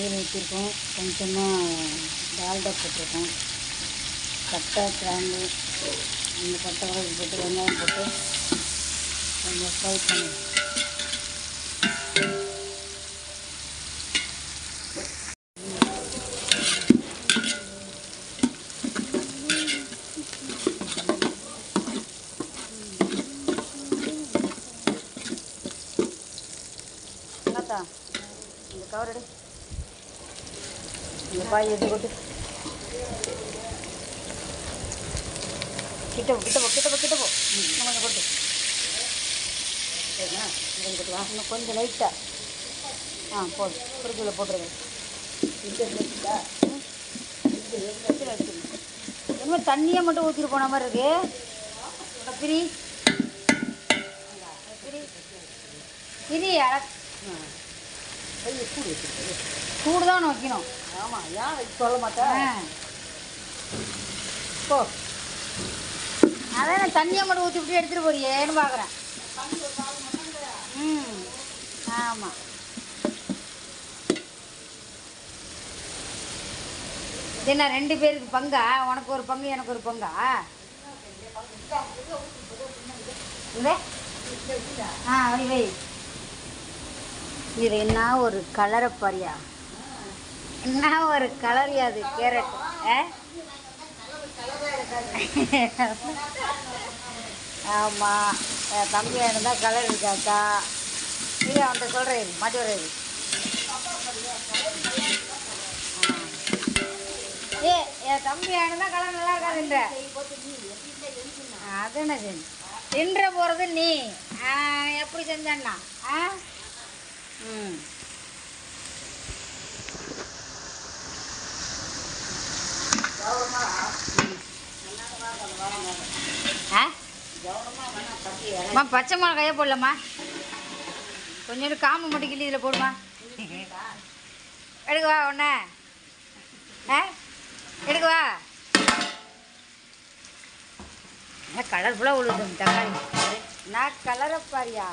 Oil ஊற்றிருக்கோம், கொஞ்சமாக டால்டா போட்டிருக்கோம், பட்டை கிராம்பு அந்த பட்டை வகைக்கு போட்டு வெங்காயம் போட்டு கொஞ்சம் ஃப்ரை பண்ணுவோம். என்னத்தா இந்த கவர் எடு, இந்த பாய் எடுத்து போட்டு கிட்ட போ இன்னும் கொஞ்சம் போட்டு சரிங்களா? கொஞ்சம் போட்டு வா, இன்னும் கொஞ்சம் லைட்டாக போடு, ஃப்ரிட்ஜில் போட்டுருங்க. என்ன தண்ணியை மட்டும் ஊற்றிட்டு போன மாதிரி இருக்கு. பிரி சூடு தான் வைக்கணும். ஆமாம், ஏன் சொல்ல மாட்டேன். போ, அதான் நான் தண்ணியை மட்டும் ஊற்றி விட்டு எடுத்துகிட்டு போறியேன்னு பார்க்குறேன். ஆமாம், இது என்ன 2 பேருக்கு பங்கா? உனக்கு ஒரு பங்கு எனக்கு ஒரு பங்கா? வை வை. இது என்ன ஒரு கலரை பாரியா, என்ன ஒரு கலரியா அது கேரட். ஆமாம், என் தம்பி இருந்தால் கலர் இருக்காக்கா. இல்லை அவன்கிட்ட சொல்கிறேன், மாட்டி வர்றது. என் தம்பி இருந்தால் கலர் நல்லா இருக்காதுன்ற. அது என்ன செஞ்சு தின்ற போகிறது நீ எப்படி செஞ்சான்னா? பச்சை மிளகாயே போடலம்மா, கொஞ்சோண்டு காம்பு மட்டும் கிள்ளி இதில் போடுமா. எடுக்குவா ஒன்று, எடுக்குவா. கலர்ஃபுல்லாக உழுது தக்காளி. நான் கலரை பாரியா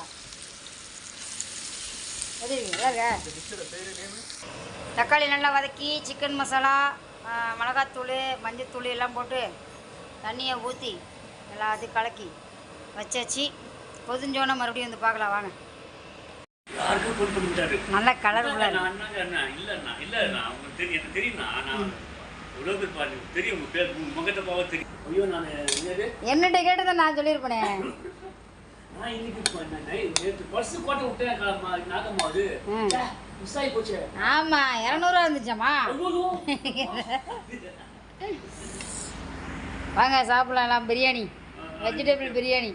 தக்காளி நல்லா வதக்கி சிக்கன் மசாலா, மிளகாத்தூள், மஞ்சத்தூள் எல்லாம் போட்டு தண்ணியை ஊற்றி எல்லாத்தையும் கலக்கி வச்சாச்சு. கொதிஞ்சோன்னா மறுபடியும் வந்து பார்க்கலாம் வாங்க. நல்ல கலர்ஃபுல்லாக என்னட்ட கேட்டதை நான் சொல்லியிருப்பேனே. ஆமா 200 இருந்துச்சாமா. வாங்க சாப்பிடலாம், பிரியாணி, வெஜிடபிள் பிரியாணி.